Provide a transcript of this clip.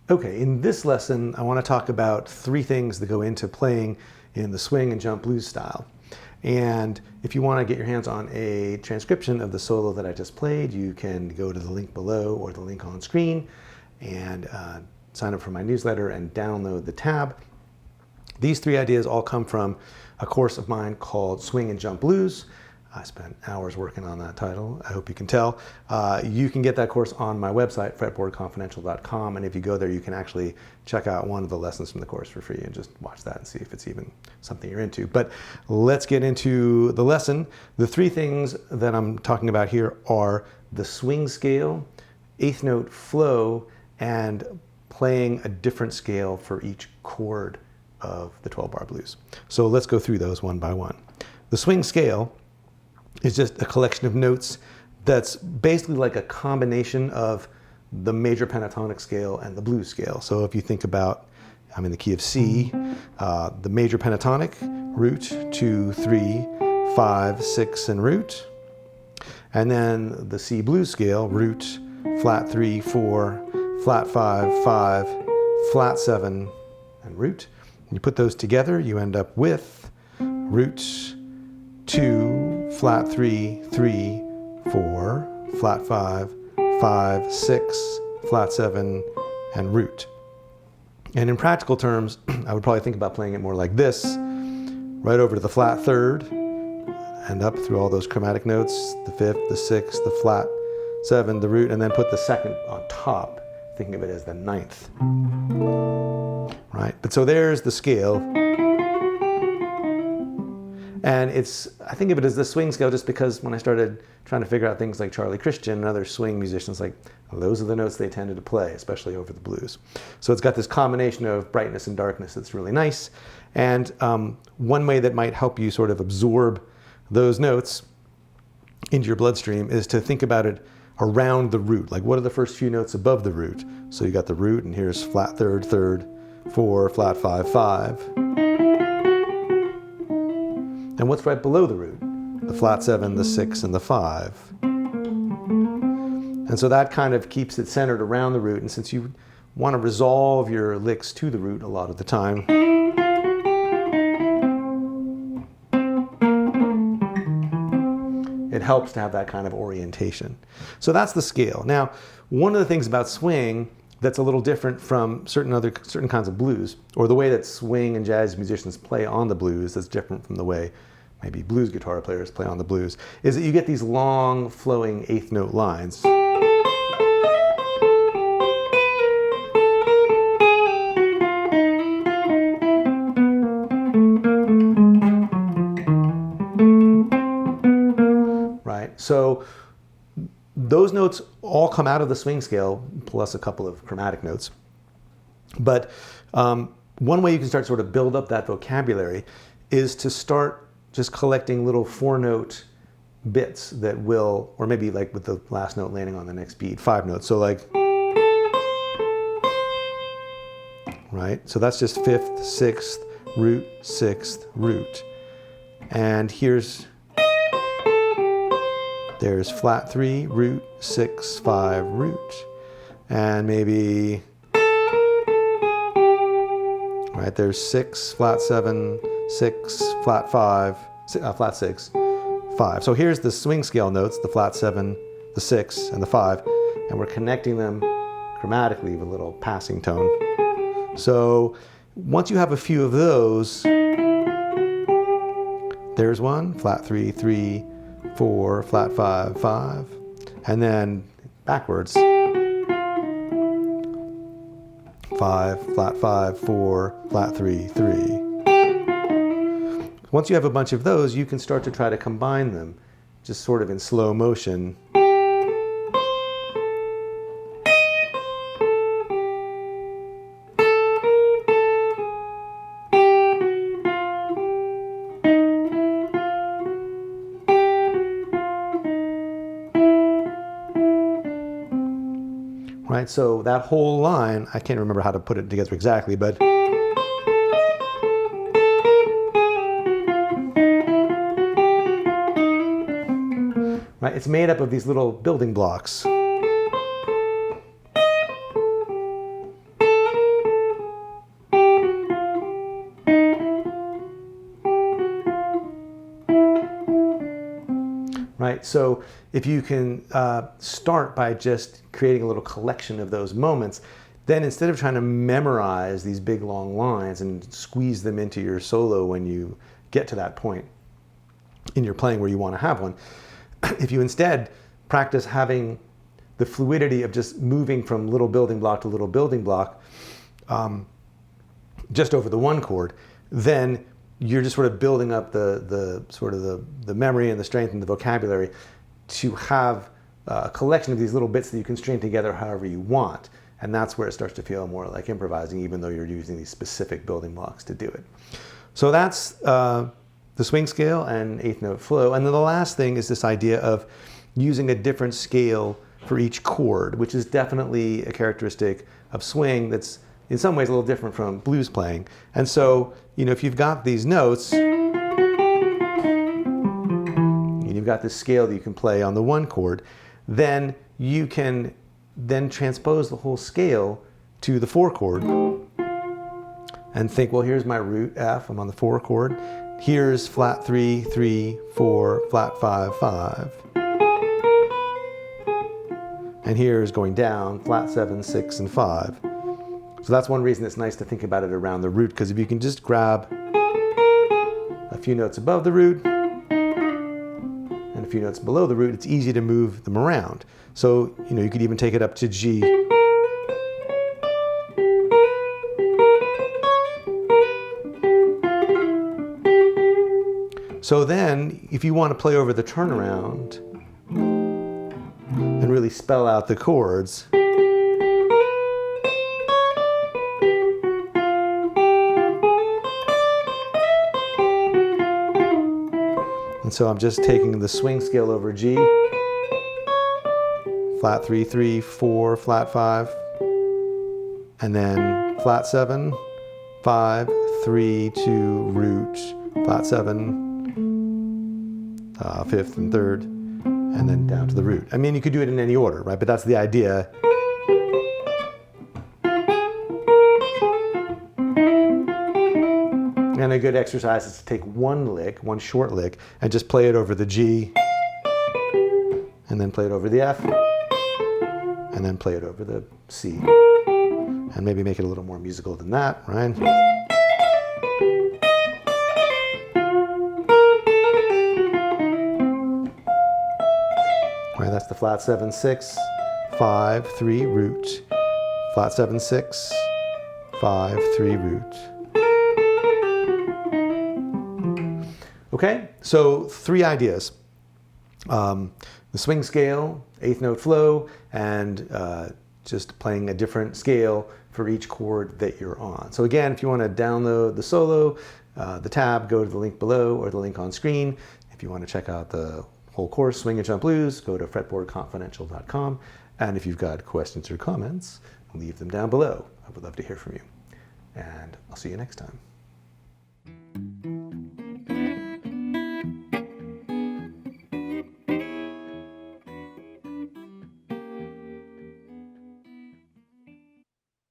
Okay, in this lesson, I want to talk about three things that go into playing in the swing and jump blues style. And if you want to get your hands on a transcription of the solo that I just played, you can go to the link below or the link on screen and sign up for my newsletter and download the tab. These three ideas all come from a course of mine called Swing and Jump Blues. I spent hours working on that title, I hope you can tell. You can get that course on my website, fretboardconfidential.com, and if you go there, you can actually check out one of the lessons from the course for free and just watch that and see if it's even something you're into. But let's get into the lesson. The three things that I'm talking about here are the swing scale, eighth note flow, and playing a different scale for each chord of the 12-bar blues. So let's go through those one by one. The swing scale is just a collection of notes that's basically like a combination of the major pentatonic scale and the blues scale. So if you think about, I'm in the key of C, the major pentatonic, root, 2, 3, 5, 6, and root. And then the C blues scale, root, flat 3, 4, flat 5, 5, flat 7, and root. You put those together, you end up with root, 2, flat 3, 3, 4, flat 5, 5, 6, flat 7, and root. And in practical terms, I would probably think about playing it more like this, right over to the flat third, and up through all those chromatic notes, the fifth, the sixth, the flat 7, the root, and then put the second on top, thinking of it as the ninth. Right? But so there's the scale. And I think of it as the swing scale just because when I started trying to figure out things like Charlie Christian and other swing musicians, like those are the notes they tended to play, especially over the blues. So it's got this combination of brightness and darkness that's really nice. And one way that might help you sort of absorb those notes into your bloodstream is to think about it around the root. Like what are the first few notes above the root? So you got the root, and here's flat third, third, 4, flat 5, 5. And what's right below the root? The flat 7, the 6, and the 5. And so that kind of keeps it centered around the root. And since you want to resolve your licks to the root a lot of the time, it helps to have that kind of orientation. So that's the scale. Now, one of the things about swing that's a little different from certain kinds of blues, or the way that swing and jazz musicians play on the blues that's different from the way maybe blues guitar players play on the blues, is that you get these long flowing eighth note lines. Right? So those notes all come out of the swing scale, plus a couple of chromatic notes. But one way you can start sort of build up that vocabulary is to start just collecting little 4-note bits that will, or maybe like with the last note landing on the next beat, 5 notes. So like, right? So that's just 5th, 6th, root, 6th, root. And there's flat 3, root, 6, 5, root. And maybe, right, there's 6, flat 7, 6, flat 5, flat 6, 5. So here's the swing scale notes, the flat 7, the 6, and the 5. And we're connecting them chromatically with a little passing tone. So once you have a few of those, there's one, flat 3, 3, 4, flat 5, 5, and then backwards, 5, flat 5, 4, flat 3, 3. Once you have a bunch of those, you can start to try to combine them, just sort of in slow motion. Right, so that whole line, I can't remember how to put it together exactly, but right, it's made up of these little building blocks. right? So if you can start by just creating a little collection of those moments, then instead of trying to memorize these big long lines and squeeze them into your solo when you get to that point in your playing where you want to have one, if you instead practice having the fluidity of just moving from little building block to little building block just over the one chord, then you're just sort of building up the memory and the strength and the vocabulary to have a collection of these little bits that you can string together however you want. And that's where it starts to feel more like improvising, even though you're using these specific building blocks to do it. So that's the swing scale and eighth note flow. And then the last thing is this idea of using a different scale for each chord, which is definitely a characteristic of swing that's in some ways a little different from blues playing. And so, if you've got these notes, and you've got this scale that you can play on the one chord, then you can then transpose the whole scale to the 4 chord and think, well, here's my root F, I'm on the 4 chord. Here's flat 3, 3, 4, flat 5, 5. And here's going down, flat 7, 6, and 5. So that's one reason it's nice to think about it around the root, because if you can just grab a few notes above the root and a few notes below the root, it's easy to move them around. So, you could even take it up to G. So then, if you want to play over the turnaround and really spell out the chords, and so I'm just taking the swing scale over G, flat 3, 3, 4, flat 5, and then flat 7, 5, 3, 2, root, flat 7, 5th and 3rd, and then down to the root. I mean, you could do it in any order, right? But that's the idea. And a good exercise is to take one short lick, and just play it over the G, and then play it over the F, and then play it over the C. And maybe make it a little more musical than that, right? Right, that's the flat 7, 6, 5, 3, root, flat 7, 6, 5, 3, root. Okay, so 3 ideas. The swing scale, eighth note flow, and just playing a different scale for each chord that you're on. So again, if you want to download the solo, the tab, go to the link below or the link on screen. If you want to check out the whole course, Swing and Jump Blues, go to fretboardconfidential.com. And if you've got questions or comments, leave them down below. I would love to hear from you. And I'll see you next time.